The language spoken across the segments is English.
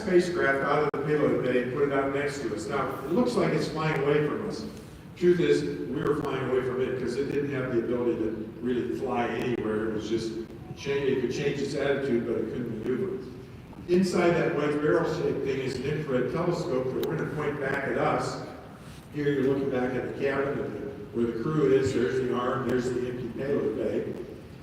spacecraft out of the payload bay and put it out next to us. Now, it looks like it's flying away from us. Truth is, we were flying away from it because it didn't have the ability to really fly anywhere. It was just, it could change its attitude, but it couldn't maneuver. Inside that white barrel-shaped thing is an infrared telescope that we're going to point back at us. Here you're looking back at the cabin where the crew is. There's the arm, there's the empty payload bay.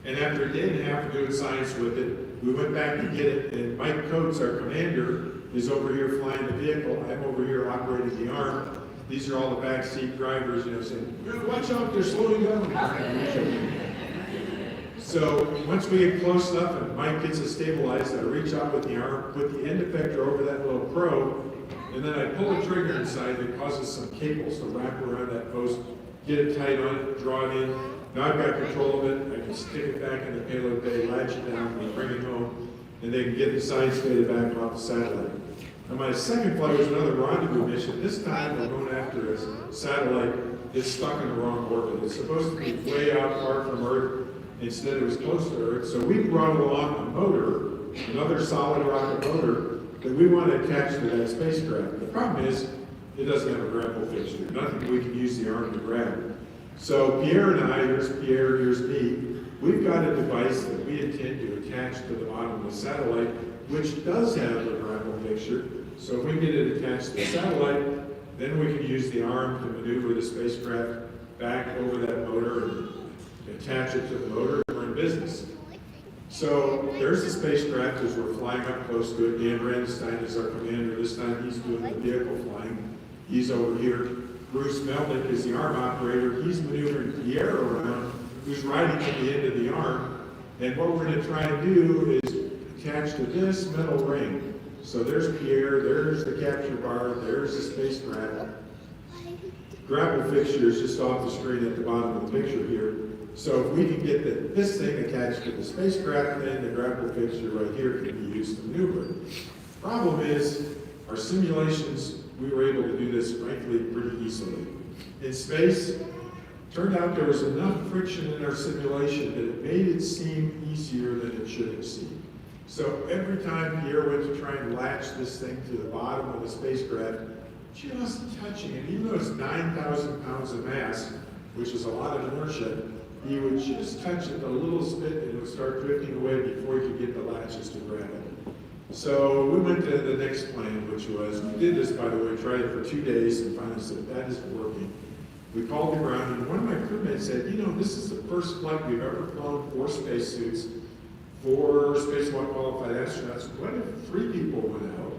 And after a day and a half of doing science with it, we went back to get it, and Mike Coates, our commander, is over here flying the vehicle. I'm over here operating the arm. These are all the backseat drivers, saying, watch out, they're slowing down. So once we get close enough and Mike gets it stabilized, I reach out with the arm, put the end effector over that little probe, and then I pull the trigger inside that causes some cables to wrap around that post, get it tight on it, draw it in. Now I've got control of it. I can stick it back in the payload bay, latch it down, and bring it home, and they can get the science data back off the satellite. Now my second flight was another rendezvous mission. This time we're going after a satellite that's stuck in the wrong orbit. It's supposed to be way out far from Earth. Instead it was close to Earth. So we brought along a motor, another solid rocket motor, that we want to attach to that spacecraft. The problem is, it doesn't have a grapple fixture. Nothing we can use the arm to grab. So Pierre and I, here's Pierre, here's me, we've got a device that we intend to attach to the bottom of the satellite, which does have a grapple fixture. So if we get it attached to the satellite, then we can use the arm to maneuver the spacecraft back over that motor and attach it to the motor, and we're in business. So there's the spacecraft as we're flying up close to it. Dan Randstein is our commander. This time he's doing the vehicle flying. He's over here. Bruce Melnick is the arm operator. He's maneuvering Pierre around, who's riding to the end of the arm. And what we're going to try to do is attach to this metal ring. So there's Pierre, there's the capture bar, there's the spacecraft. Grapple fixture is just off the screen at the bottom of the picture here. So if we can get this thing attached to the spacecraft, then the grapple fixture right here can be used to maneuver. Problem is, our simulations, we were able to do this, frankly, pretty easily. In space, turned out there was enough friction in our simulation that it made it seem easier than it should have seemed. So every time Pierre went to try and latch this thing to the bottom of the spacecraft, just touching it, even though it's 9,000 pounds of mass, which is a lot of inertia, he would just touch it a little bit and it would start drifting away before he could get the latches to grab it. So we went to the next plan, which was, we did this, by the way, tried it for 2 days and finally said, that isn't working. We called the ground and one of my crewmates said, this is the first flight we've ever flown 4 spacesuits, 4 spacewalk qualified astronauts. What if 3 people went out?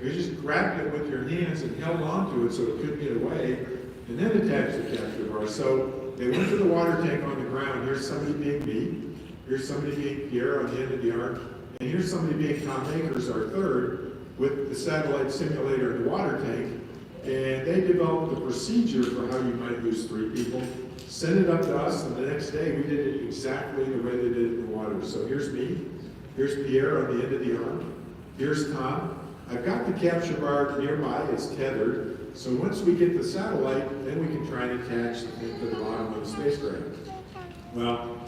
You just grabbed it with your hands and held onto it so it couldn't get away, and then attached the capture bar. So they went to the water tank on the ground. Here's somebody being me. Here's somebody being Pierre on the end of the arm. And here's somebody being Tom Akers, our third, with the satellite simulator in the water tank. And they developed a procedure for how you might use 3 people, sent it up to us, and the next day we did it exactly the way they did it in the water. So here's me. Here's Pierre on the end of the arm. Here's Tom. I've got the capture bar nearby. It's tethered. So once we get the satellite, then we can try and attach the thing to the bottom of the spacecraft. Well,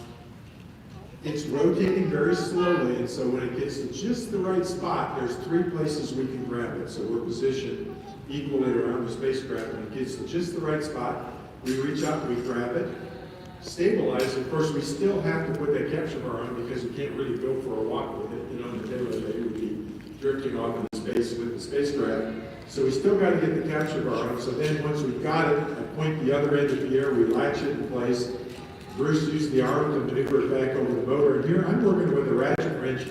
it's rotating very slowly, and so when it gets to just the right spot, there's 3 places we can grab it. So we're positioned equally around the spacecraft. When it gets to just the right spot, we reach out, we grab it, stabilize. Of course, we still have to put that capture bar on because you can't really go for a walk with it. The payload bay would be drifting off into space with the spacecraft. So we still got to get the capture bar on. So then once we've got it, I point the other end of the air, we latch it in place. Bruce used the arm to maneuver it back over the motor. And here I'm working with a ratchet wrench,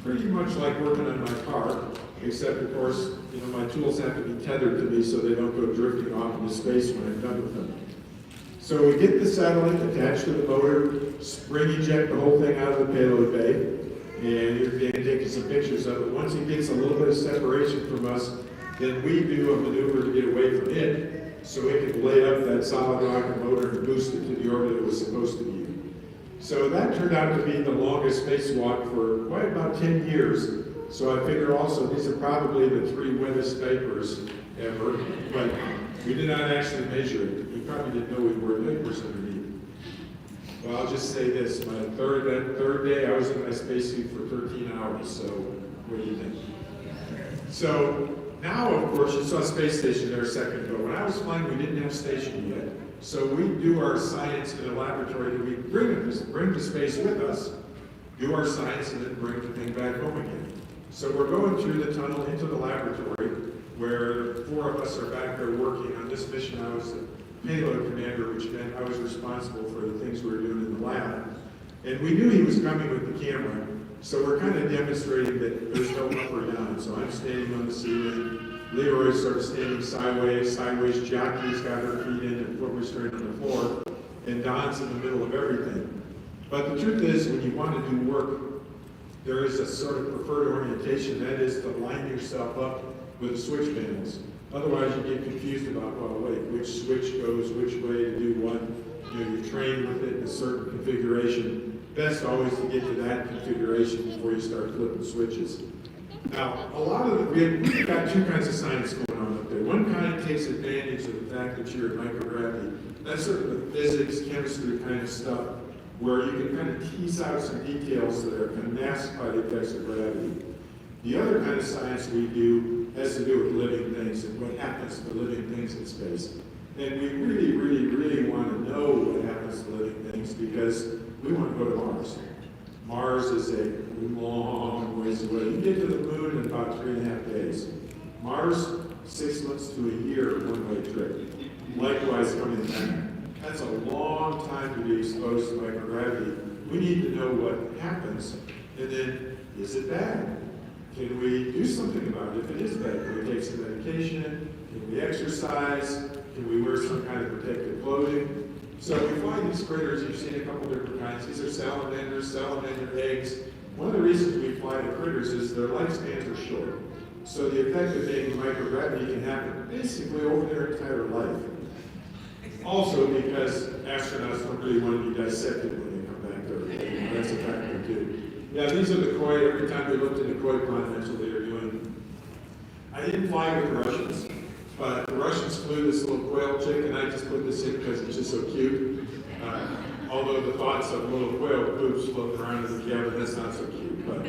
pretty much like working on my car, except of course, my tools have to be tethered to me so they don't go drifting off into space when I'm done with them. So we get the satellite attached to the motor, spring eject the whole thing out of the payload bay. And you're going to take some pictures of it. Once it gets a little bit of separation from us, then we do a maneuver to get away from it, so we can lay up that solid rocket motor and boost it to the orbit it was supposed to be in. So that turned out to be the longest spacewalk for quite about 10 years. So I figure also these are probably the 3 wettest diapers ever, but we did not actually measure it. We probably didn't know we wore diapers underneath. Well, I'll just say this, my third day I was in my spacesuit for 13 hours, so what do you think? So now, of course, you saw space station there a second ago. When I was flying, we didn't have station yet. So we do our science in a laboratory that we bring to space with us, do our science, and then bring the thing back home again. So we're going through the tunnel into the laboratory where 4 of us are back there working on this mission. I was the payload commander, which meant I was responsible for the things we were doing in the lab. And we knew he was coming with the camera, so we're kind of demonstrating that there's no up or down. So I'm standing on the ceiling, Leroy's sort of standing sideways, Jackie's got her feet in and foot restraint on the floor, and Don's in the middle of everything. But the truth is, when you want to do work, there is a sort of preferred orientation, that is to line yourself up with the switch panels. Otherwise, you get confused about, well, wait, which switch goes which way to do what. You know, you're trained with it in a certain configuration. Best always to get to that configuration before you start flipping switches. Now, we've got 2 kinds of science going on up there. One kind takes advantage of the fact that you're in microgravity. That's sort of the physics, chemistry kind of stuff, where you can kind of tease out some details that are kind of masked by the effects of gravity. The other kind of science we do has to do with living things and what happens to living things in space. And we really, really, really want to know what happens to living things because we want to go to Mars. Mars is a long ways away. You get to the moon in about 3.5 days. Mars, 6 months to a year, one-way trip. Likewise, coming back. That's a long time to be exposed to microgravity. We need to know what happens, and then, is it bad? Can we do something about it if it is bad? Can we take some medication? Can we exercise? Can we wear some kind of protective clothing? So we fly these critters. You've seen a couple different kinds. These are salamanders, salamander eggs. One of the reasons we fly the critters is their lifespans are short. So the effect of being in microgravity can happen basically over their entire life. Also because astronauts don't really want to be dissected when they come back to Earth. That's a factor too. Yeah, these are the koi. Every time we looked in the koi pond, that's what they were doing. I didn't fly with the Russians, but the Russians flew this little quail chick, and I just put this in because it's just so cute. Although the thoughts of little quail poops floating around in the cabin, that's not so cute. But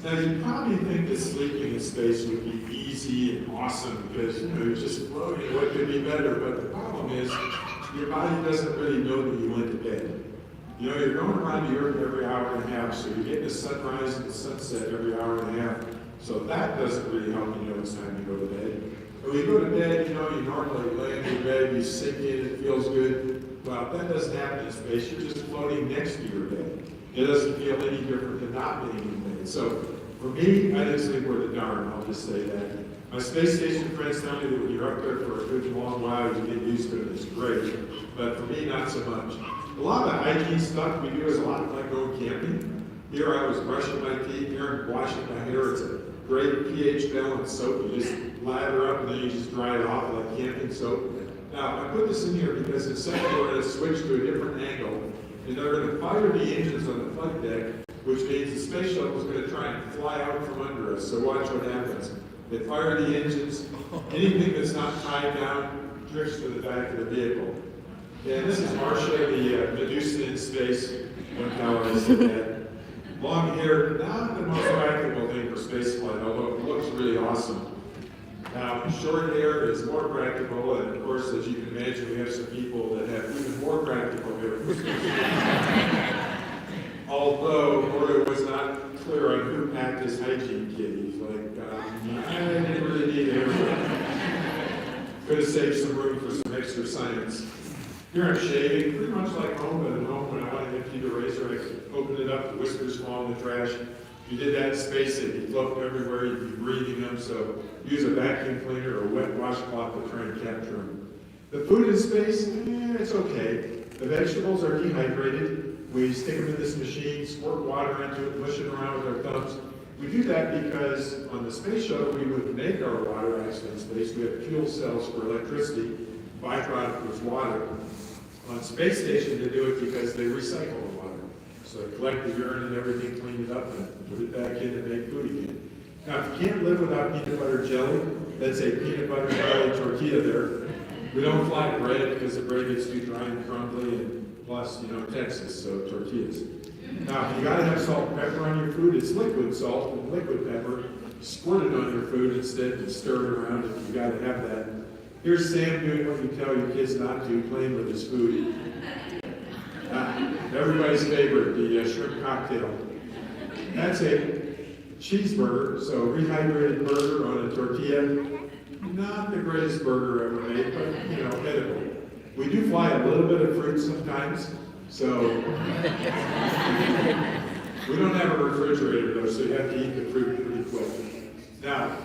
now you probably think that sleeping in space would be easy and awesome because you're just floating. What could be better? But the problem is your body doesn't really know that you went to bed. You know, you're going around the Earth every hour and a half, so you're getting the sunrise and the sunset every hour and a half. So that doesn't really help you know it's time to go to bed. When you go to bed, you know, you normally lay in your bed, you sink in, it feels good. Well, that doesn't happen in space. You're just floating next to your bed. It doesn't feel any different than not being in bed. So for me, I didn't sleep worth a darn, I'll just say that. My space station friends tell me that when you're up there for a good long while, you get used to it, it's great. But for me, not so much. A lot of the hygiene stuff we do is a lot like going camping. Here I was brushing my teeth, here I'm washing my hair. It's a great pH balanced soap. You just lather up and then you just dry it off like camping soap. Now, I put this in here because in a second we're going to switch to a different angle, and they're going to fire the engines on the flight deck, which means the space shuttle is going to try and fly out from under us. So watch what happens. They fire the engines. Anything that's not tied down drifts to the back of the vehicle. And this is Marcia, the Medusa in space. One tower I said that. Long hair, not the most practical thing for spaceflight, although it looks really awesome. Now, short hair is more practical, and of course, as you can imagine, we have some people that have even more practical hair for spaceflight. Although Mordo was not clear on who packed his hygiene kit. He's like, I didn't really need hair. Could have saved some room for some extra science. Here I'm shaving, pretty much like home, but at home when I want to empty the razor, I could open it up, the whiskers fall in the trash. If you did that in space, they'd be floating everywhere, you'd be breathing them, so use a vacuum cleaner or a wet washcloth to try and capture them. The food in space, it's okay. The vegetables are dehydrated. We stick them in this machine, squirt water into it, mush it around with our thumbs. We do that because on the space shuttle, we would make our water actually in space. We have fuel cells for electricity. Byproduct was water. On space station, they do it because they recycle the water. So they collect the urine and everything, clean it up, and put it back in and make food again. Now, if you can't live without peanut butter jelly, that's a peanut butter jelly tortilla there. We don't fly bread because the bread gets too dry and crumbly, and plus, you know, Texas, so tortillas. Now, if you gotta have salt and pepper on your food, it's liquid salt and liquid pepper. squirt it on your food instead and stir it around if you got to have that. Here's Sam doing what you tell your kids not to, playing with his food. Everybody's favorite, the shrimp cocktail. That's a cheeseburger, so rehydrated burger on a tortilla. Not the greatest burger ever made, but you know, edible. We do fly a little bit of fruit sometimes, so we don't have a refrigerator though, so you have to eat the fruit pretty quick. Now,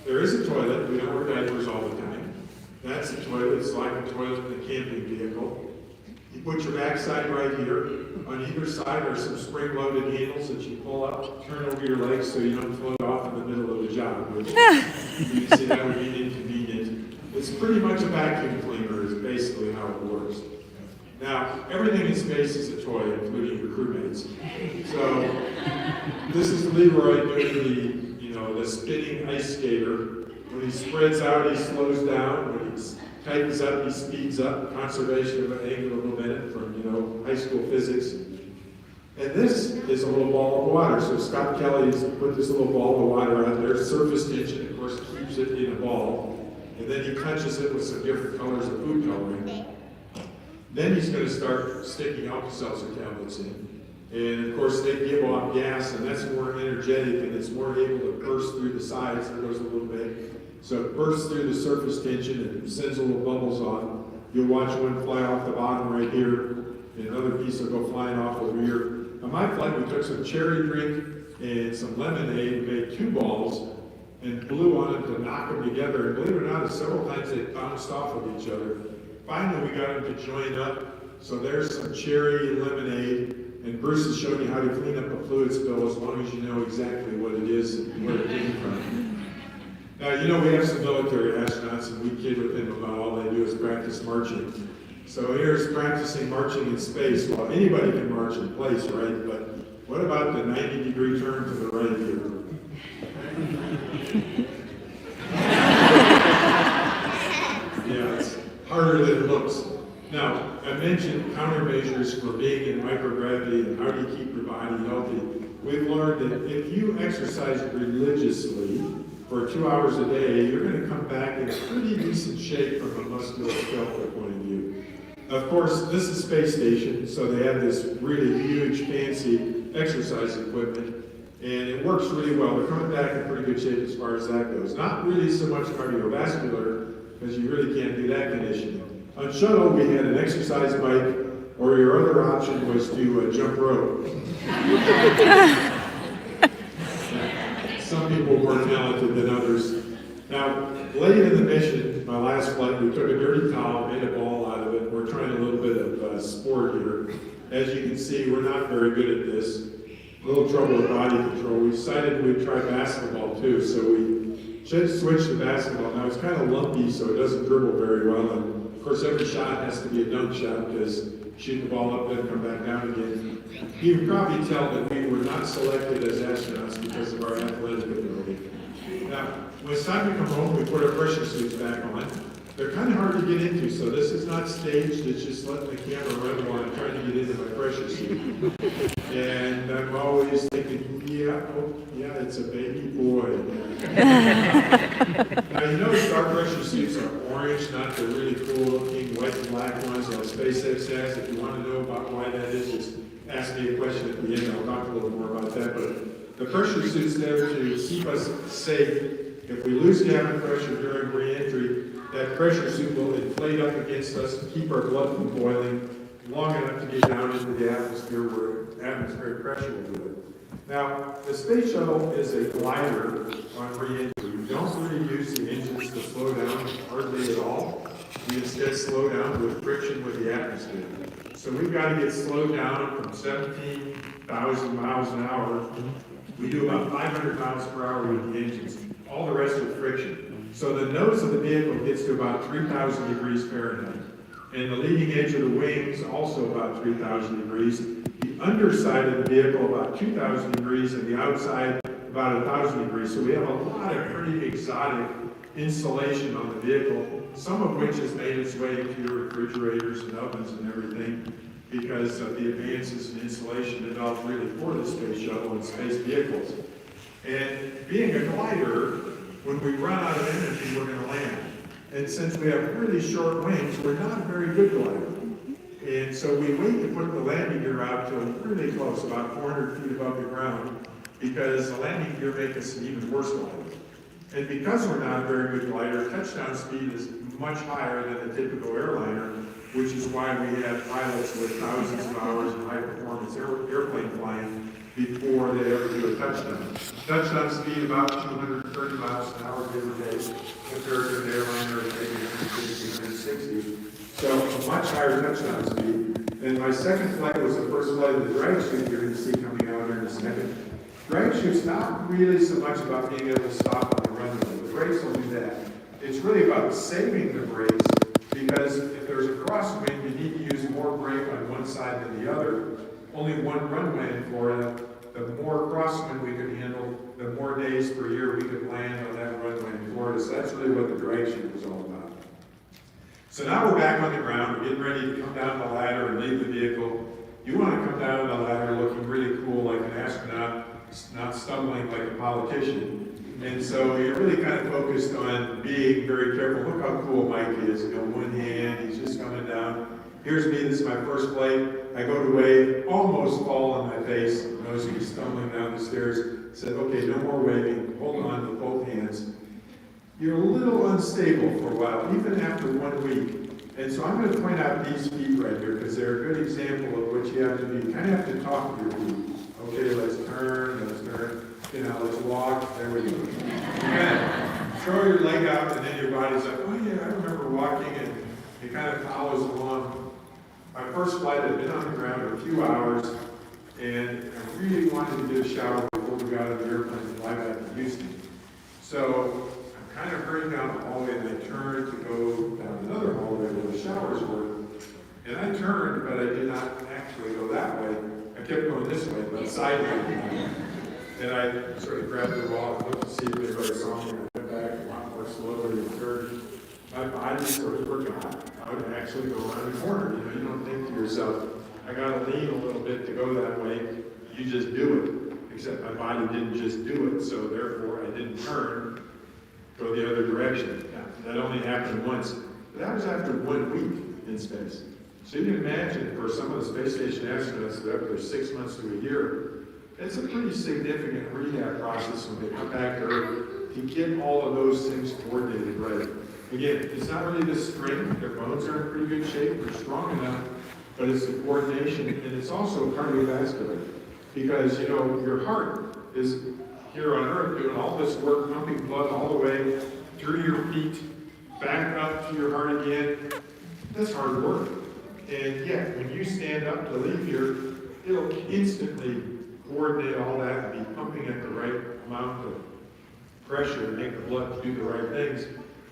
there is a toilet. We don't wear diapers all the time. That's a toilet. It's like a toilet in a camping vehicle. You put your backside right here. On either side are some spring-loaded handles that you pull up, turn over your legs so you don't float off in the middle of the job. Which you can see that would be inconvenient. It's pretty much a vacuum cleaner is basically how it works. Now, everything in space is a toy, including your crewmates. So this is Leroy doing the spinning ice skater. When he spreads out, he slows down. When he tightens up, he speeds up. Conservation of angular momentum from high school physics. And this is a little ball of water. So Scott Kelly's put this little ball of water out there. Surface tension, of course, keeps it in a ball. And then he touches it with some different colors of food coloring. Then he's going to start sticking Alka-Seltzer tablets in. And of course they give off gas, and that's more energetic, and it's more able to burst through the sides. There goes a little bit. So it bursts through the surface tension and sends little bubbles off. You'll watch one fly off the bottom right here, and another piece will go flying off over here. On my flight, we took some cherry drink and some lemonade, made 2 balls, and blew on them to knock them together. And believe it or not, several times they bounced off of each other. Finally, we got them to join up. So there's some cherry and lemonade, and Bruce is showing you how to clean up a fluid spill as long as you know exactly what it is and where it came from. Now, we have some military astronauts, and we kid with them about all they do is practice marching. So here's practicing marching in space. Well, anybody can march in place, right? But what about the 90-degree turn to the right here? Yeah, it's harder than it looks. Now, I mentioned countermeasures for being in microgravity and how do you keep your body healthy. We've learned that if you exercise religiously for 2 hours a day, you're going to come back in pretty decent shape from a musculoskeletal point of view. Of course, this is space station, so they have this really huge, fancy exercise equipment, and it works really well. They're coming back in pretty good shape as far as that goes. Not really so much cardiovascular, because you really can't do that conditioning. On shuttle, we had an exercise bike, or your other option was to jump rope. Some people were more talented than others. Now, late in the mission, my last flight, we took a dirty towel, made a ball out of it. We're trying a little bit of sport here. As you can see, we're not very good at this. A little trouble with body control. We decided we'd try basketball too, so we switched to basketball. Now, it's kind of lumpy, so it doesn't dribble very well. And of course, every shot has to be a dunk shot because shoot the ball up, then come back down again. You can probably tell that we were not selected as astronauts because of our athletic ability. Now, when it's time to come home, we put our pressure suits back on. They're kind of hard to get into, so this is not staged. It's just letting the camera run while I'm trying to get into my pressure suit. And I'm always thinking, yeah, it's a baby boy. Now, you notice our pressure suits are orange, not the really cool-looking white and black ones like SpaceX has. If you want to know about why that is, just ask me a question at the end. I'll talk a little more about that. But the pressure suit's there to keep us safe. If we lose cabin pressure during re-entry, that pressure suit will inflate up against us and keep our blood from boiling long enough to get down into the atmosphere where atmospheric pressure will do it. Now, the space shuttle is a glider on re-entry. We don't really use the engines to slow down hardly at all. We instead slow down with friction with the atmosphere. So we've got to get slowed down from 17,000 miles an hour. We do about 500 miles per hour with the engines. All the rest with friction. So the nose of the vehicle gets to about 3,000 degrees Fahrenheit. And the leading edge of the wings also about 3,000 degrees. The underside of the vehicle about 2,000 degrees, and the outside about 1,000 degrees. So we have a lot of pretty exotic insulation on the vehicle, some of which has made its way into your refrigerators and ovens and everything because of the advances in insulation developed really for the space shuttle and space vehicles. And being a glider, when we run out of energy, we're going to land. And since we have really short wings, we're not a very good glider. And so we wait to put the landing gear out till really close, about 400 feet above the ground, because the landing gear makes us an even worse glider. And because we're not a very good glider, touchdown speed is much higher than a typical airliner, which is why we have pilots with thousands of hours of high-performance airplane flying before they ever do a touchdown. Touchdown speed about 230 miles an hour, give or take, compared to an airliner of maybe 150, 160. So a much higher touchdown speed. And my second flight was the first flight of the drag chute you're going to see coming out here in a second. Drag chute's not really so much about being able to stop on the runway. The brakes will do that. It's really about saving the brakes, because if there's a crosswind, you need to use more brake on one side than the other. Only one runway in Florida. The more crosswind we could handle, the more days per year we could land on that runway in Florida. So that's really what the drag chute was all about. So now we're back on the ground. We're getting ready to come down the ladder and leave the vehicle. You want to come down the ladder looking really cool like an astronaut, not stumbling like a politician. And so you're really kind of focused on being very careful. Look how cool Mike is. You know, one hand, he's just coming down. Here's me, this is my first flight. I go to wave, almost fall on my face. Notice me stumbling down the stairs. Said, okay, no more waving. Hold on with both hands. You're a little unstable for a while, even after 1 week. And so I'm going to point out these feet right here, because they're a good example of what you have to do. You kind of have to talk to your feet. Okay, let's turn. You know, let's walk. There we go. You kind of throw your leg out, and then your body's like, oh yeah, I remember walking, and it kind of follows along. My first flight had been on the ground for a few hours, and I really wanted to get a shower before we got on the airplane and fly back to Houston. So I'm kind of hurrying down the hallway, and I turned to go down another hallway where the showers were. And I turned, but I did not actually go that way. I kept going this way, but sideways. And I sort of grabbed the wall and looked to see if anybody saw me. I went back a lot more slowly and turned. My body sort of forgot how to actually go around the corner. You know, you don't think to yourself, I got to lean a little bit to go that way. You just do it. Except my body didn't just do it, so therefore I didn't turn, go the other direction. Now, that only happened once. But that was after 1 week in space. So you can imagine for some of the space station astronauts that are up there 6 months to a year, it's a pretty significant rehab process when they come back to Earth to get all of those things coordinated right. Again, it's not really the strength, their bones are in pretty good shape, they're strong enough, but it's the coordination, and it's also cardiovascular. Because, you know, your heart is here on Earth doing all this work, pumping blood all the way through your feet, back up to your heart again. That's hard work. And yet, when you stand up to leave here, it'll instantly coordinate all that and be pumping at the right amount of pressure and make the blood do the right things.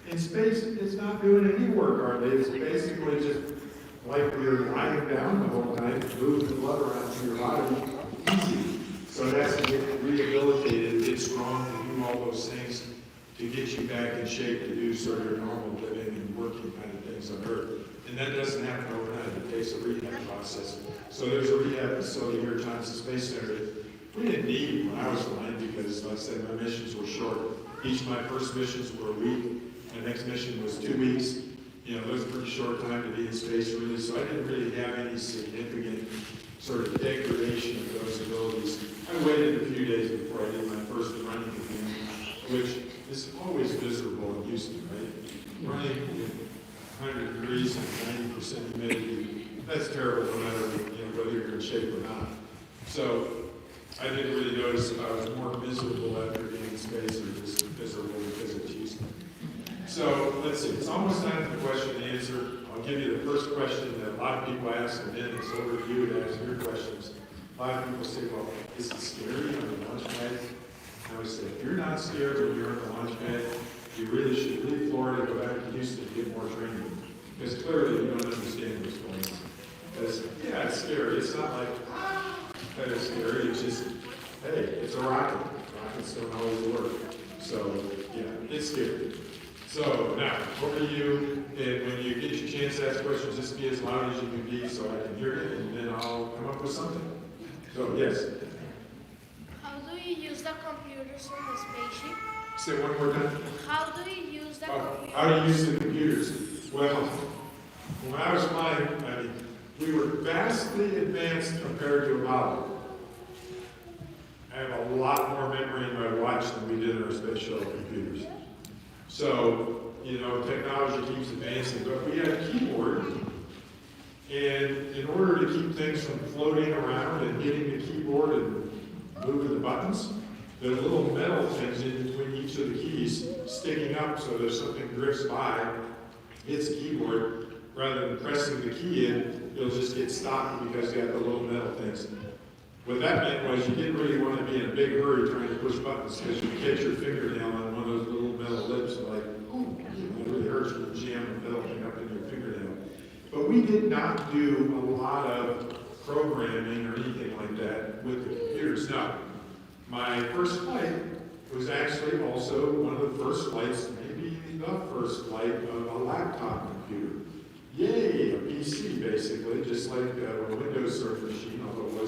In space, it's not doing any work hardly. It's basically just like you're lying down the whole time, moving the blood around through your body. Easy. So it has to get rehabilitated, get strong, and do all those things to get you back in shape to do sort of your normal living and working kind of things on Earth. And that doesn't happen overnight. It takes a rehab process. So there's a rehab facility here at Johnson Space Center that we didn't need when I was flying because, like I said, my missions were short. Each of my first missions were a week. My next mission was 2 weeks. You know, that was a pretty short time to be in space, really. So I didn't really have any significant sort of degradation of those abilities. I waited a few days before I did my first running again, which is always miserable in Houston, right? Running in 100 degrees and 90% humidity, that's terrible no matter whether you're in shape or not. So I didn't really notice if I was more miserable after being in space or just miserable because of Houston. So let's see, it's almost time for the question and answer. I'll give you the first question that a lot of people ask, and then it's over to you to ask your questions. A lot of people say, well, is it scary on the launch pad? I would say, if you're not scared when you're on the launch pad, you really should leave Florida, go back to Houston, and get more training. Because clearly you don't understand what's going on. Because, yeah, it's scary. It's not like, that is scary. It's just, hey, it's a rocket. Rockets don't always work. So, yeah, it's scary. So, now, over to you. And when you get your chance to ask questions, just be as loud as you can be so I can hear it, and then I'll come up with something. So, yes? How do you use the computer computers on the spaceship? Say it one more time. How do you use the computers? How do you use the computers? Well, when I was flying, I mean, we were vastly advanced compared to Apollo. I have a lot more memory in my watch than we did in our space shuttle computers. So, you know, technology keeps advancing, but we had a keyboard, and in order to keep things from floating around and hitting the keyboard and moving the buttons, there are little metal things in between each of the keys sticking up so that if something drifts by, hits the keyboard, rather than pressing the key in, it'll just get stopped because you have the little metal things. What that meant was you didn't really want to be in a big hurry trying to push buttons because you catch your fingernail on one of those little metal lips and like, ooh, it really hurts when you jam the metal thing up in your fingernail. But we did not do a lot of programming or anything like that with the computers. Now, my first flight was actually also one of the first flights, maybe the first flight of a laptop computer. Yay, a PC basically, just like a Windows Surface machine, although it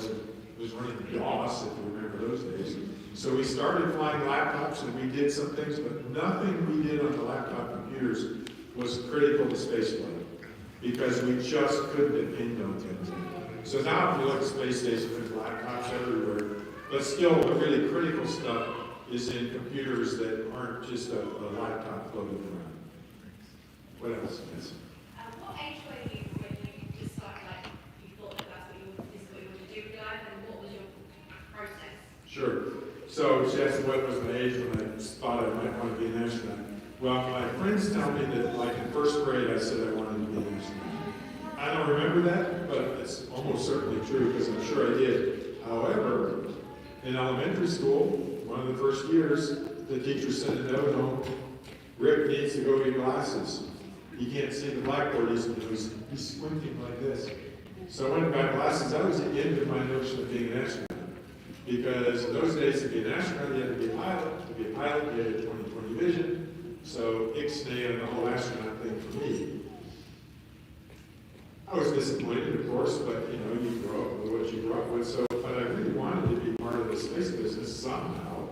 was running DOS, if you remember those days. So we started flying laptops and we did some things, but nothing we did on the laptop computers was critical to spaceflight because we just couldn't depend on things. So now if you look at space station, there's laptops everywhere, but still the really critical stuff is in computers that aren't just a laptop floating around. What else? Yes. What age were you when you decided, like, you thought that that's what you wanted to do with life, and what was your process? Sure. So she asked what was my age when I thought I might want to be an astronaut. Well, my friends tell me that, like, in first grade, I said I wanted to be an astronaut. I don't remember that, but it's almost certainly true because I'm sure I did. However, in elementary school, one of the first years, the teacher sent a note home, Rick needs to go get glasses. He can't see the blackboard, he's squinting like this. So I went and got glasses. That was the end of my notion of being an astronaut. Because in those days, to be an astronaut, you had to be a pilot. To be a pilot, you had a 20/20 vision. So ixnay on the whole astronaut thing for me. I was disappointed, of course, but you know, you grow up with what you grew up with. So, but I really wanted to be part of the space business somehow.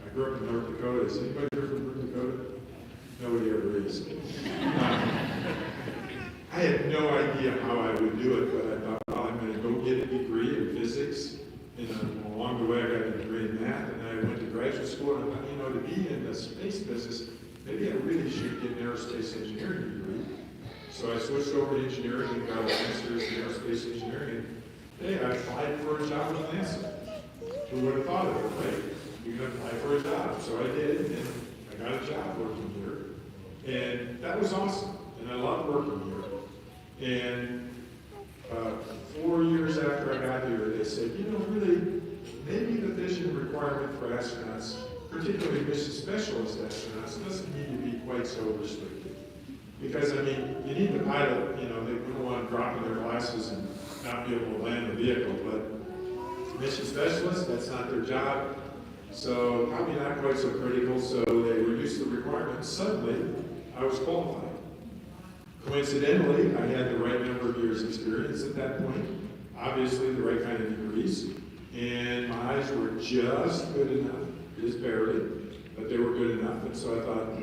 I grew up in North Dakota. Is anybody here from North Dakota? Nobody ever is. I had no idea how I would do it, but I thought, well, I'm going to go get a degree in physics. And along the way, I got a degree in math, and I went to graduate school. And I thought, you know, to be in the space business, maybe I really should get an aerospace engineering degree. So I switched over to engineering and got a master's in aerospace engineering. And hey, I applied for a job with NASA. Who would have thought of it, right? You can apply for a job. So I did, and I got a job working here. And that was awesome. And I loved working here. And 4 years after I got here, they said, you know, really, maybe the vision requirement for astronauts, particularly mission specialist astronauts, doesn't need to be quite so restricted. Because, I mean, you need the pilot, you know, they don't want to drop in their glasses and not be able to land the vehicle, but mission specialists, that's not their job. So probably not quite so critical, so they reduced the requirements. Suddenly, I was qualified. Coincidentally, I had the right number of years experience at that point, obviously the right kind of degrees, and my eyes were just good enough, just barely, but they were good enough, and so I thought,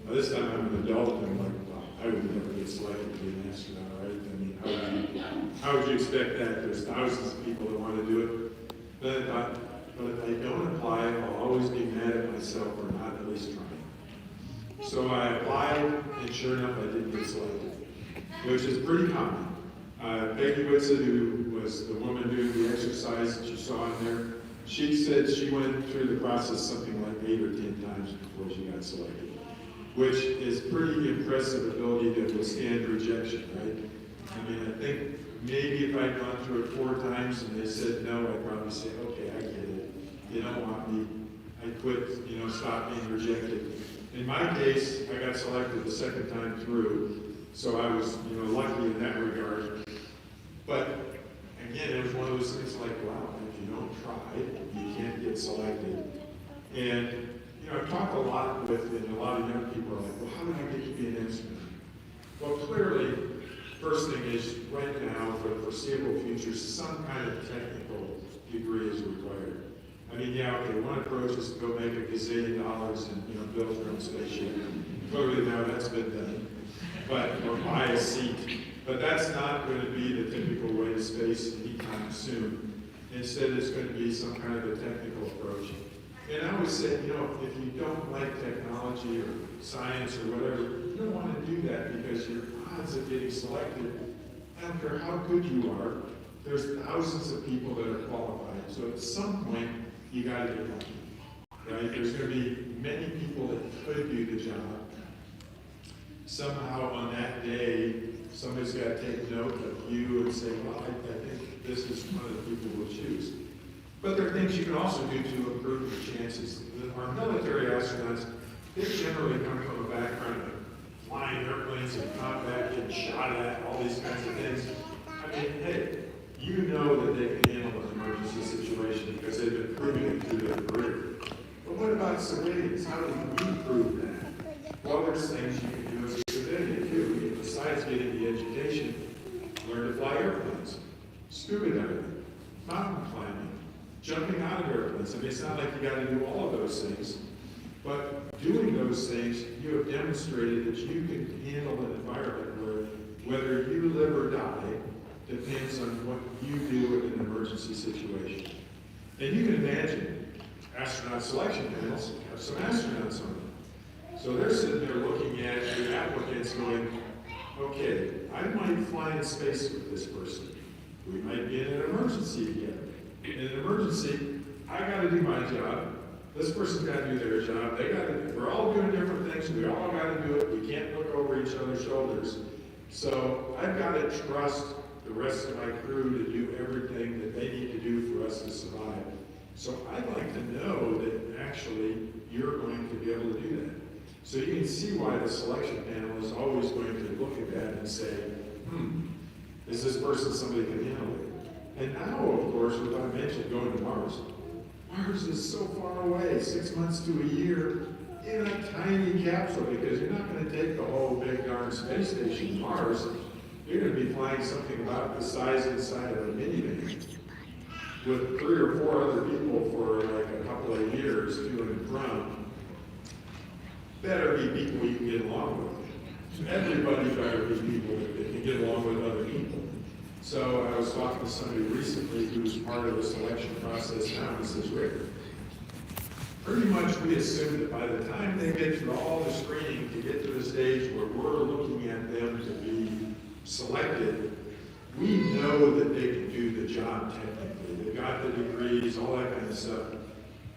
well, this time I'm an adult, and I'm like, well, I would never get selected to be an astronaut, right? I mean, how would you expect that? There's thousands of people that want to do it. Then I thought, but if I don't apply, I'll always be mad at myself for not at least trying. So I applied, and sure enough, I didn't get selected, which is pretty common. Peggy Whitsitt, who was the woman doing the exercise that you saw in there, she said she went through the process something like 8 or 10 times before she got selected, which is pretty impressive ability to withstand rejection, right? I mean, I think maybe if I'd gone through it 4 times and they said no, I'd probably say, okay, I get it. You don't want me. I quit, you know, stop being rejected. In my case, I got selected the second time through, so I was, you know, lucky in that regard. But again, it was one of those things like, wow, if you don't try, you can't get selected. And you know, I've talked a lot with, and a lot of young people are like, well, how did I get to be an astronaut? Well, clearly, first thing is, right now, for the foreseeable future, some kind of technical degree is required. I mean, yeah, okay, one approach is to go make $1 gazillion and, you know, build your own spaceship. Clearly now that's been done. But, or buy a seat. But that's not going to be the typical way to space anytime soon. Instead, it's going to be some kind of a technical approach. And I always say, you know, if you don't like technology or science or whatever, you don't want to do that because your odds of getting selected, I don't care how good you are, there's thousands of people that are qualified. So at some point, you got to get lucky, right? There's going to be many people that could do the job. Somehow on that day, somebody's got to take note of you and say, well, I think this is one of the people we'll choose. But there are things you can also do to improve your chances. Our military astronauts, they generally come from a background of flying airplanes and combat, getting shot at, all these kinds of things. I mean, hey, you know that they can handle an emergency situation because they've been proving it through their career. But what about civilians? How do you prove that? Well, there's things you can do as a civilian too. Besides getting the education, learn to fly airplanes, scuba diving, mountain climbing, jumping out of airplanes. I mean, it's not like you got to do all of those things, but doing those things, you have demonstrated that you can handle an environment where whether you live or die depends on what you do in an emergency situation. And you can imagine astronaut selection panels have some astronauts on them. So they're sitting there looking at the applicants going, okay, I might fly in space with this person. We might be in an emergency together. In an emergency, I got to do my job. This person's got to do their job. We're all doing different things. We all got to do it. We can't look over each other's shoulders. So I've got to trust the rest of my crew to do everything that they need to do for us to survive. So I'd like to know that actually you're going to be able to do that. So you can see why the selection panel is always going to look at that and say, is this person somebody who can handle it? And now, of course, what I mentioned, going to Mars. Mars is so far away, 6 months to a year, in a tiny capsule, because you're not going to take the whole big darn space station to Mars. You're going to be flying something about the size inside of a minivan with 3 or 4 other people for like a couple of years to and from. Better be people you can get along with. Everybody better be people that can get along with other people. So I was talking to somebody recently who's part of the selection process now, and he says, Rick, pretty much we assume that by the time they get through all the screening to get to the stage where we're looking at them to be selected, we know that they can do the job technically. They've got the degrees, all that kind of stuff.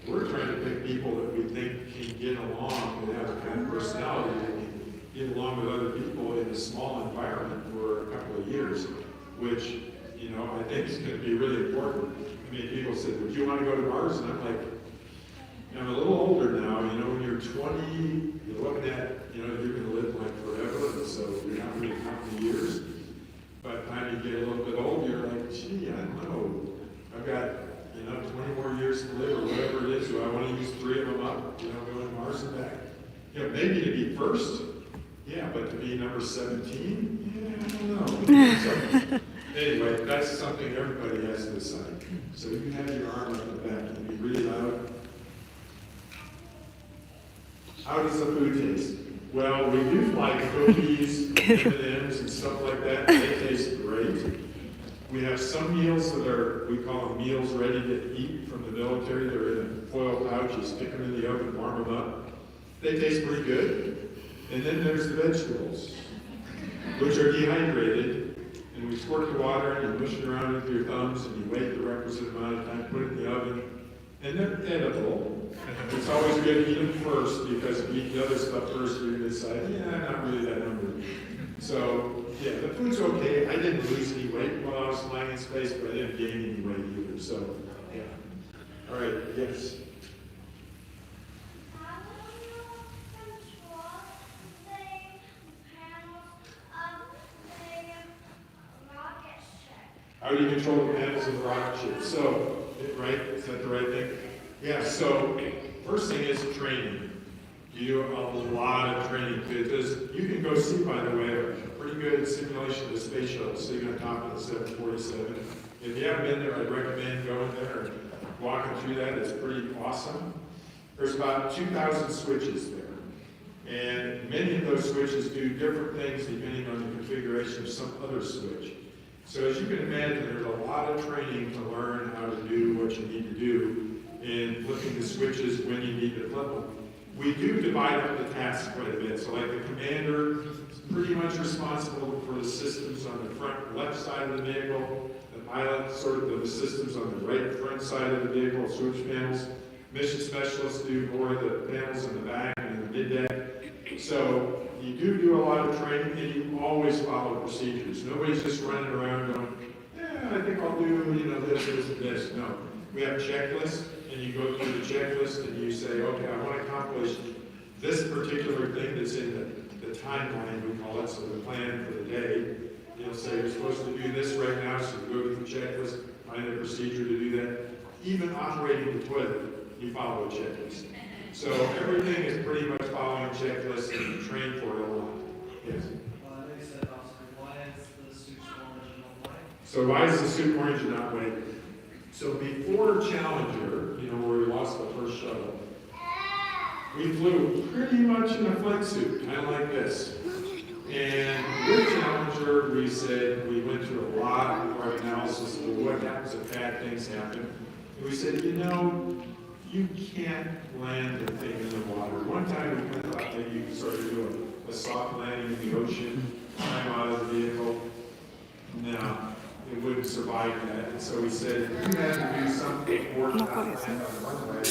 We're trying to pick people that we think can get along and have the kind of personality that can get along with other people in a small environment for a couple of years, which, you know, I think is going to be really important. I mean, people said, would you want to go to Mars? And I'm like, I'm a little older now, you know, when you're 20, you're looking at, you know, you're going to live like forever, so you're not really counting years. By the time you get a little bit older, you're like, gee, I don't know. I've got, you know, 20 more years to live or whatever it is. Do I want to use 3 of them up, you know, going to Mars and back? You know, maybe to be first, yeah, but to be number 17, yeah, I don't know. So, anyway, that's something everybody has to decide. So you can have your arm up the back and be really loud. How does the food taste? Well, we do like cookies, M&Ms, and stuff like that. They taste great. We have some meals that are, we call them meals ready to eat from the military. They're in a foil pouch. You stick them in the oven, warm them up. They taste pretty good. And then there's the vegetables, which are dehydrated. And we squirt the water and you mush it around with your thumbs and you wait the requisite amount of time, put it in the oven. And they're edible. It's always good to eat them first, because if you eat the other stuff first, you're going to decide, yeah, I'm not really that hungry. So, yeah, the food's okay. I didn't lose any weight while I was flying in space, but I didn't gain any weight either. So, yeah. All right, yes. How do you control the panels of the rocket ship? So, right, is that the right thing? Yeah, so first thing is training. You do a lot of training, because you can go see, by the way, a pretty good simulation of the space shuttle sitting on top of the 747. If you haven't been there, I'd recommend going there. walking through that. It's pretty awesome. There's about 2,000 switches there. And many of those switches do different things depending on the configuration of some other switch. So as you can imagine, there's a lot of training to learn how to do what you need to do in flipping the switches when you need to flip them. We do divide up the tasks quite a bit. So like the commander is pretty much responsible for the systems on the front left side of the vehicle. The pilot sort of the systems on the right front side of the vehicle, switch panels. Mission specialists do more of the panels in the back and in the mid-deck. So you do a lot of training, and you always follow procedures. Nobody's just running around going, I think I'll do, this, and this. No, we have checklists, and you go through the checklist, and you say, okay, I want to accomplish this particular thing that's in the timeline, we call it, so the plan for the day. You'll say you're supposed to do this right now, so you go to the checklist, find a procedure to do that. Even operating the toilet, you follow a checklist. So everything is pretty much following checklists, and you train for it a lot. Yes? Well, I know you said, Oscar, why is the suit orange and not white? So why is the suit orange and not white? So before Challenger, where we lost the first shuttle, we flew pretty much in a flight suit, kind of like this. And with Challenger, we said, we went through a lot of our analysis of what happens if bad things happen. And we said, you can't land a thing in the water. One time we thought maybe you could sort of do a soft landing in the ocean, climb out of the vehicle. No, it wouldn't survive that. And so we said, if you had to do something more than land on the runway,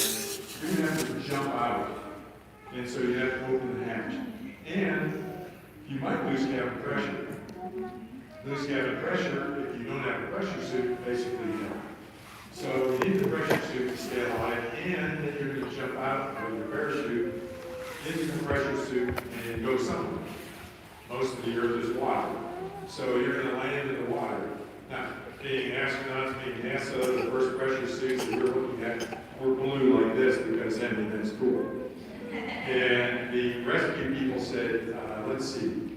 you're going to have to jump out. And so you have to open the hatch. And you might lose cabin pressure. Lose cabin pressure, if you don't have a pressure suit, basically you don't. So you need the pressure suit to stay alive, and then you're going to jump out with your parachute into the pressure suit and go somewhere. Most of the earth is water. So you're going to land in the water. Now, being astronauts, being NASA, the first pressure suits that we're looking at were blue like this because that's cool. And the rescue people said, let's see,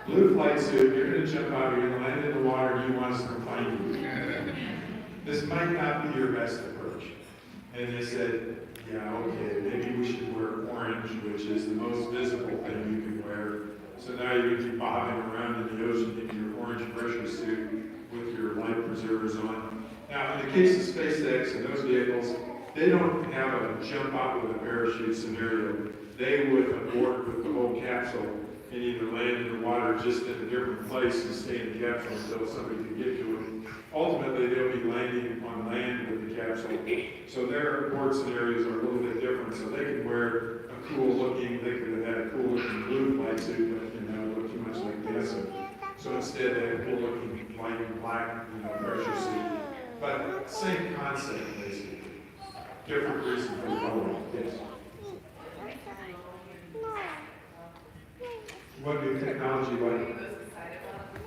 blue flight suit, you're going to jump out, you're going to land in the water, and you want us to come find you. This might not be your best approach. And they said, yeah, okay, maybe we should wear orange, which is the most visible thing you can wear. So now you're going to be bobbing around in the ocean in your orange pressure suit with your life preservers on. Now, in the case of SpaceX and those vehicles, they don't have a jump out with a parachute scenario. They would abort with the whole capsule and either land in the water just in a different place and stay in the capsule until somebody can get to it. Ultimately, they'll be landing on land with the capsule. So their abort scenarios are a little bit different. So they can wear a cool looking, they could have had a cool looking blue flight suit, but that would look too much like NASA. So instead, they have a cool looking white and black, pressure suit. But same concept, basically. Different reason for the color. Yes. What new technology?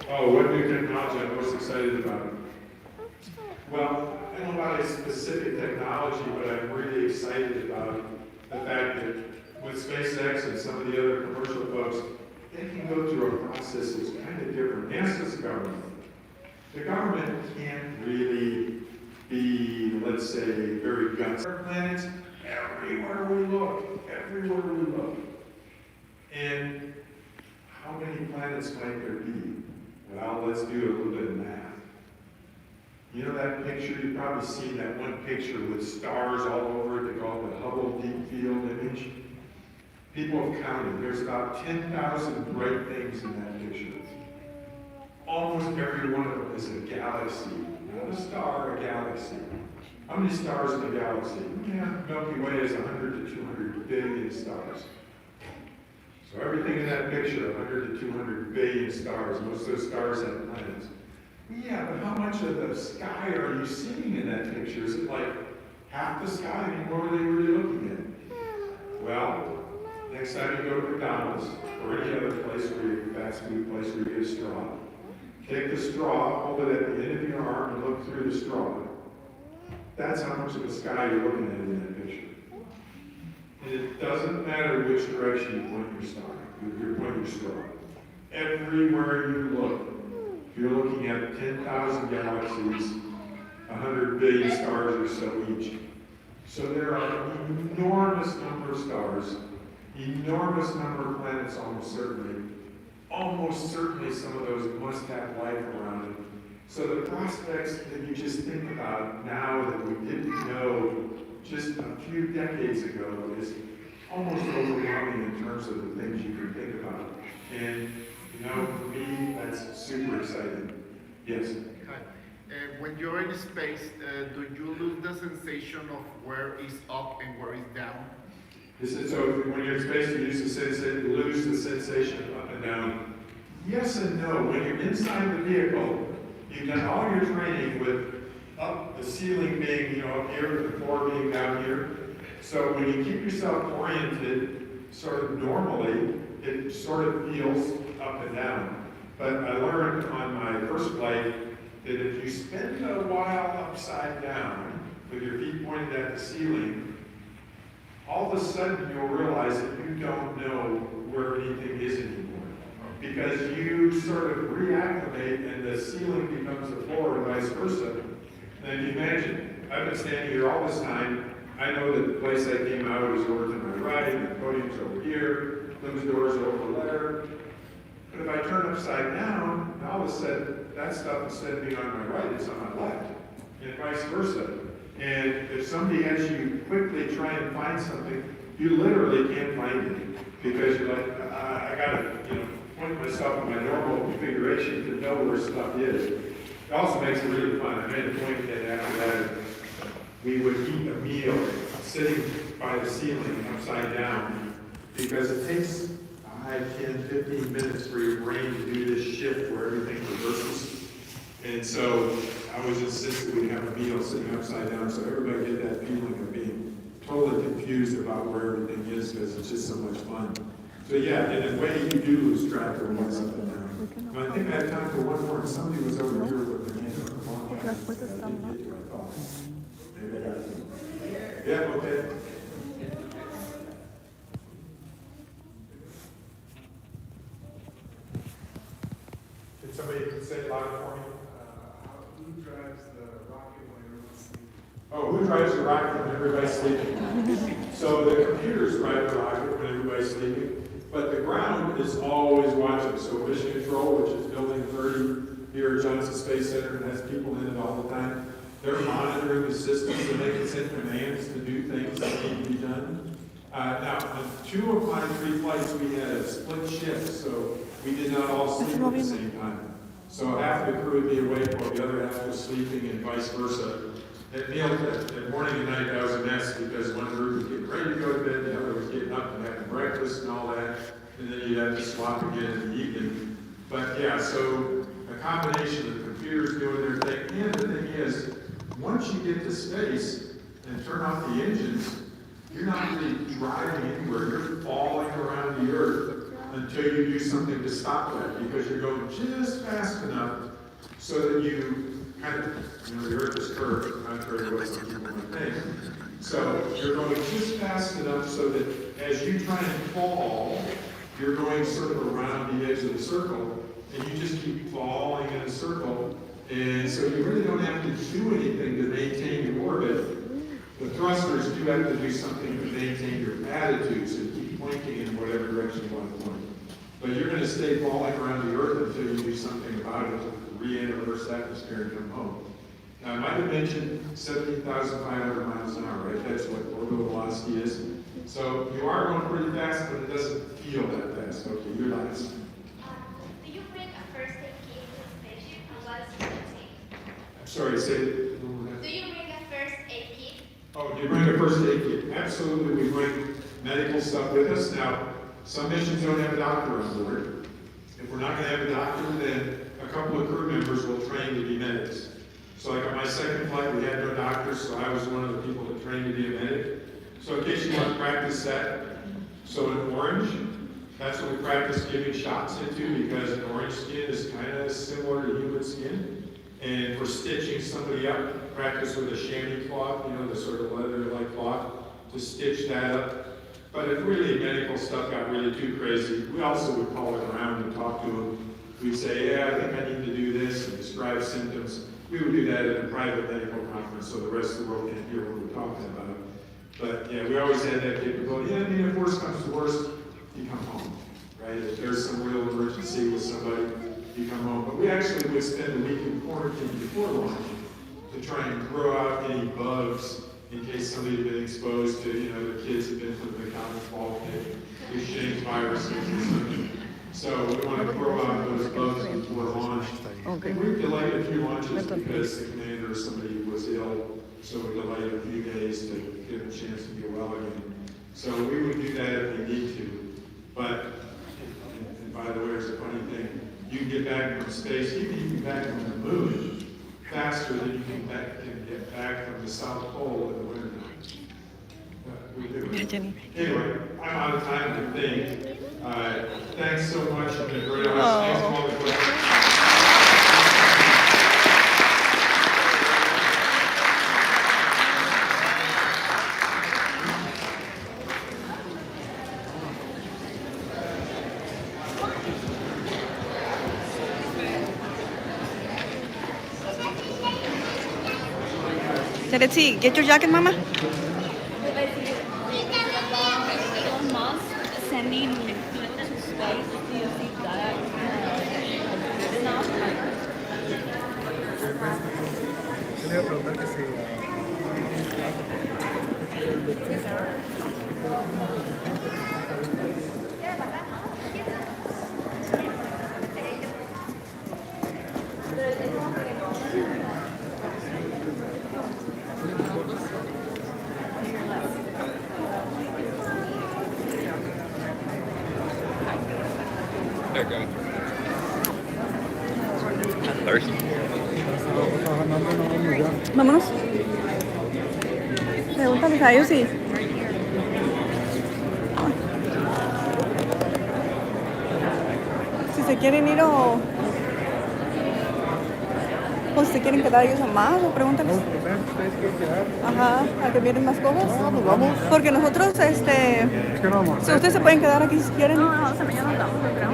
What new technology I'm most excited about? Well, I don't know about a specific technology, but I'm really excited about the fact that with SpaceX and some of the other commercial folks, they can go through a process that's kind of different. NASA's government. The government can't really be, let's say, very gutsy. Our planets, everywhere we look. And how many planets might there be? Well, let's do a little bit of math. You know that picture, you've probably seen that one picture with stars all over it, they call it the Hubble Deep Field image. People have counted, there's about 10,000 bright things in that picture. Almost every one of them is a galaxy. Not a star, a galaxy. How many stars in a galaxy? Yeah, Milky Way is 100 to 200 billion stars. So everything in that picture, 100 to 200 billion stars, most of those stars have planets. Yeah, but how much of the sky are you seeing in that picture? Is it like half the sky? I mean, what are they really looking at? Well, next time you go to McDonald's or any other place where you fast food place where you get a straw, take the straw, hold it at the end of your arm, and look through the straw. That's how much of the sky you're looking at in that picture. And it doesn't matter which direction you point your straw. Everywhere you look, if you're looking at 10,000 galaxies, 100 billion stars or so each. So there are an enormous number of stars, enormous number of planets almost certainly. Almost certainly some of those must have life around them. So the prospects that you just think about now that we didn't know just a few decades ago is almost overwhelming in terms of the things you can think about. And, you know, for me, that's super exciting. Yes? Hi. When you're in space, do you lose the sensation of where is up and where is down? So when you're in space, you lose the sensation of up and down. Yes and no. When you're inside the vehicle, you've done all your training with up the ceiling being, you know, up here, the floor being down here. So when you keep yourself oriented sort of normally, it sort of feels up and down. But I learned on my first flight that if you spend a while upside down with your feet pointed at the ceiling, all of a sudden you'll realize that you don't know where anything is anymore. Because you sort of reacclimate and the ceiling becomes the floor and vice versa. And if you imagine, I've been standing here all this time. I know that the place I came out is over to my right, the podium's over here, those doors are over there. But if I turn upside down, all of a sudden, that stuff instead of being on my right, it's on my left, and vice versa. And if somebody has you quickly try and find something, you literally can't find it because you're like, I gotta, you know, point myself in my normal configuration to know where stuff is. It also makes it really fun. I made a point that after that, we would eat a meal sitting by the ceiling upside down because it takes 5, 10, 15 minutes for your brain to do this shift where everything reverses. And so I was insistent we have a meal sitting upside down so everybody get that feeling of being totally confused about where everything is because it's just so much fun. So yeah, in a way you do lose track of what's up and down. But I think I have time for one more. Somebody was over here with their hand up. Maybe I got it. Yeah, okay. Can somebody say it louder for me? Who drives the rocket when everyone's sleeping? Oh, who drives the rocket when everybody's sleeping? So the computers drive the rocket when everybody's sleeping, but the ground is always watching. So Mission Control, which is Building 30 here at Johnson Space Center and has people in it all the time, they're monitoring the systems and they can send commands to do things that need to be done. Now, on 2 of my 3 flights, we had a split shift, so we did not all sleep at the same time. So half the crew would be awake while the other half was sleeping and vice versa. At morning and night, that was a mess because one group was getting ready to go to bed, the other was getting up and having breakfast and all that, and then you'd have to swap again in the evening. But yeah, so a combination of computers doing their thing, and the thing is, once you get to space and turn off the engines, you're not really driving anywhere. You're falling around the Earth until you do something to stop that because you're going just fast enough so that you kind of, you know, the Earth is curved, contrary to what some people might think. So you're going just fast enough so that as you try and fall, you're going sort of around the edge of the circle, and you just keep falling in a circle. And so you really don't have to do anything to maintain your orbit. The thrusters do have to do something to maintain your attitude, so you keep pointing in whatever direction you want to point. But you're going to stay falling around the Earth until you do something about it to re-enter Earth's atmosphere and come home. Now, I might have mentioned 70,500 miles an hour, right? That's what orbital velocity is. So you are going pretty fast, but it doesn't feel that fast. Okay, you're last. Do you bring a first aid kit to the spaceship and what is it take? I'm sorry, say it. Do you bring a first aid kit? Oh, do you bring a first aid kit? Absolutely, we bring medical stuff with us. Now, some missions don't have a doctor on board. If we're not going to have a doctor, then a couple of crew members will train to be medics. So like on my second flight, we had no doctor, so I was one of the people that trained to be a medic. So in case you want to practice that, so in orange, that's what we practice giving shots into because orange skin is kind of similar to human skin. And for stitching somebody up, practice with a chamois cloth, you know, the sort of leather-like cloth, to stitch that up. But if really medical stuff got really too crazy, we also would call it around and talk to them. We'd say, yeah, I think I need to do this, and describe symptoms. we would do that at a private medical conference, so the rest of the world can't hear what we're talking about. But yeah, we always had that capability. Yeah, I mean, if worst comes to worst, you come home, right? If there's some real emergency with somebody, you come home. But we actually would spend a week in quarantine before launch to try and throw out any bugs in case somebody had been exposed to, the kids had been to the mechanics ball, they exchanged viruses or something. So we want to throw out those bugs before launch. Okay. And we delayed a few launches because the commander or somebody was ill, so we delayed a few days to give them a chance to get well again. So we would do that if we need to. But, and by the way, there's a funny thing, you can get back from space, you can get back from the moon faster than you can get back from the South Pole in the winter time. We do. Anyway, I'm out of time to think. Thanks so much. You've been very honest. Thanks for all the questions. Let's get your jacket, Mama. Elon Musk sending people to space. Do you think that enough? Le iba a preguntar que si... There you go. I'm thirsty. Vámonos. Pregúntales a ellos si se quieren ir o si se quieren quedar ellos más o pregúntales. Ajá, a que vienen más cosas. Nos vamos. Porque nosotros, Es que no vamos. si ustedes se pueden quedar aquí si quieren. No, hasta mañana nos vamos, yo creo.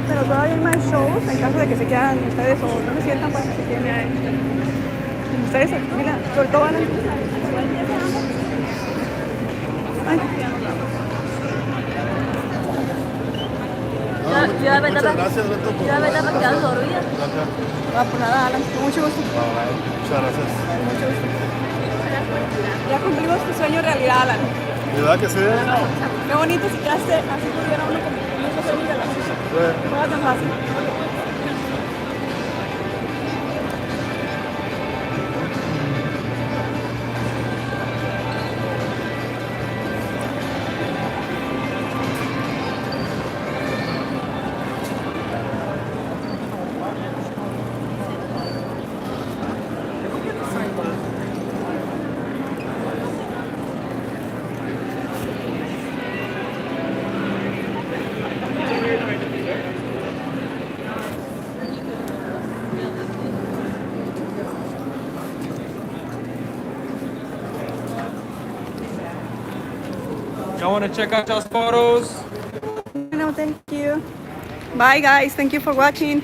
Pero todavía hay más shows en caso de que se quieran ustedes o no se sientan para que se queden. Ustedes, mira, sobre todo van a... Yo a veces Gracias, Beto, por... yo a veces me quedo dormida. Gracias. Ah, pues nada, Alan, con mucho gusto. Muchas gracias. Mucho gusto. Ya cumplimos tu sueño realidad, Alan. ¿Verdad que sí? Qué bonito si quedaste así pudiera uno como ese sueño de la suya. No era tan fácil. Y'all want to check out y'all's photos? No, thank you. Bye, guys. Thank you for watching.